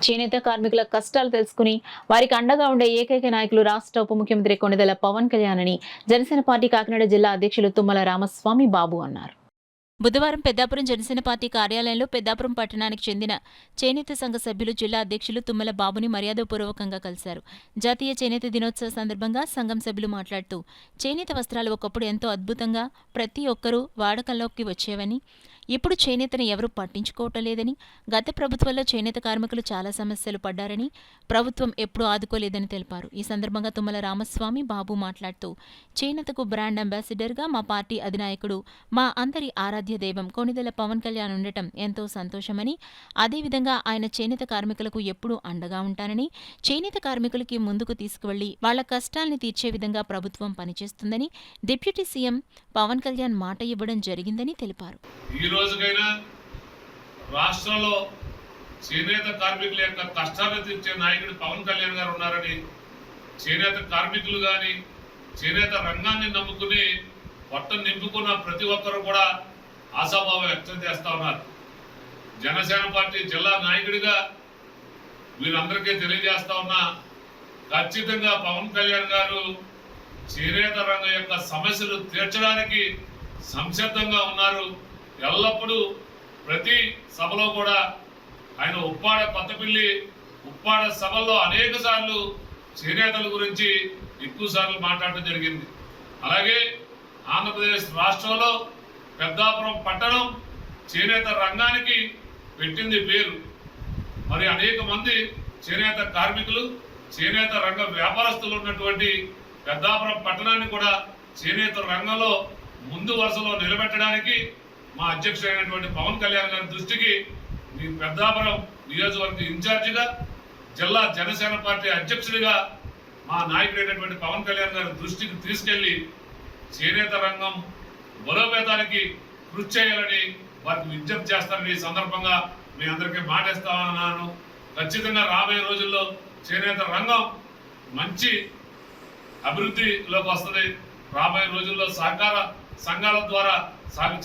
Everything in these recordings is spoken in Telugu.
చేనేత కార్మికుల కష్టాలు తెలుసుకుని వారికి అండగా ఉండే ఏకైక నాయకులు రాష్ట్ర ఉప ముఖ్యమంత్రి కొణిదెల పవన్ కళ్యాణ్ అని జనసేన పార్టీ కాకినాడ జిల్లా అధ్యక్షులు తుమ్మల రామస్వామి బాబు అన్నారు. బుధవారం పెద్దాపురం జనసేన పార్టీ కార్యాలయంలో పెద్దాపురం పట్టణానికి చెందిన చేనేత సంఘ సభ్యులు జిల్లా అధ్యక్షులు తుమ్మల బాబుని మర్యాదపూర్వకంగా కలిశారు. జాతీయ చేనేత దినోత్సవ సందర్భంగా సంఘం సభ్యులు మాట్లాడుతూ చేనేత వస్త్రాలు ఒకప్పుడు ఎంతో అద్భుతంగా ప్రతి ఒక్కరూ వాడకంలోకి వచ్చేవని, ఇప్పుడు చేనేతను ఎవరూ పట్టించుకోవటం లేదని, గత ప్రభుత్వంలో చేనేత కార్మికులు చాలా సమస్యలు పడ్డారని, ప్రభుత్వం ఎప్పుడూ ఆదుకోలేదని తెలిపారు. ఈ సందర్భంగా తుమ్మల రామస్వామి బాబు మాట్లాడుతూ చేనేతకు బ్రాండ్ అంబాసిడర్గా మా పార్టీ అధినాయకుడు, మా అందరి ఆరాధ్య దైవం కొణిదెల పవన్ కళ్యాణ్ ఉండటం ఎంతో సంతోషమని, అదేవిధంగా ఆయన చేనేత కార్మికులకు ఎప్పుడూ అండగా ఉంటానని, చేనేత కార్మికులకి ముందుకు తీసుకువెళ్లి వాళ్ల కష్టాల్ని తీర్చే విధంగా ప్రభుత్వం పనిచేస్తుందని డిప్యూటీ సీఎం పవన్ కళ్యాణ్ మాట ఇవ్వడం జరిగిందని తెలిపారు. ఈ రోజుకైనా రాష్ట్రంలో చేనేత కార్మికుల యొక్క కష్టాలను తీర్చే నాయకుడు పవన్ కళ్యాణ్ గారు ఉన్నారని, చేనేత కార్మికులు కానీ చేనేత రంగాన్ని నమ్ముకుని పొట్టను నింపుకున్న ప్రతి ఒక్కరు కూడా ఆశాభావం వ్యక్తం చేస్తా ఉన్నారు. జనసేన పార్టీ జిల్లా నాయకుడిగా వీళ్ళందరికీ తెలియజేస్తా ఉన్నా, ఖచ్చితంగా పవన్ కళ్యాణ్ గారు చేనేత రంగం యొక్క సమస్యలు తీర్చడానికి సంసిద్ధంగా ఉన్నారు. ఎల్లప్పుడూ ప్రతి సభలో కూడా ఆయన ఉప్పాడ కొత్తపల్లి ఉప్పాడ సభల్లో అనేక సార్లు చేనేతల గురించి ఎక్కువ సార్లు మాట్లాడటం జరిగింది. అలాగే ఆంధ్రప్రదేశ్ రాష్ట్రంలో పెద్దాపురం పట్టణం చేనేత రంగానికి పెట్టింది పేరు. మరి అనేక మంది చేనేత కార్మికులు, చేనేత రంగ వ్యాపారస్తులు ఉన్నటువంటి పెద్దాపురం పట్టణాన్ని కూడా చేనేత రంగంలో ముందు వరుసలో నిలబెట్టడానికి మా అధ్యక్షుడైనటువంటి పవన్ కళ్యాణ్ గారి దృష్టికి మీ పెద్దాపురం నియోజకవర్గ ఇన్ఛార్జిగా, జిల్లా జనసేన పార్టీ అధ్యక్షుడిగా మా నాయకుడైనటువంటి పవన్ కళ్యాణ్ గారి దృష్టికి తీసుకెళ్లి చేనేత రంగం బలోపేతానికి కృషి చేయాలని వారికి విజ్ఞప్తి చేస్తారని ఈ సందర్భంగా మీ అందరికీ మాటిస్తామన్నాను. ఖచ్చితంగా రాబోయే రోజుల్లో చేనేత రంగం మంచి అభివృద్ధిలోకి వస్తుంది. రాబోయే రోజుల్లో సహకార సంఘాల ద్వారా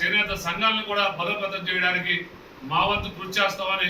చేనేత సంఘాలను కూడా బలోపేతం చేయడానికి మా వంతు కృషి చేస్తామని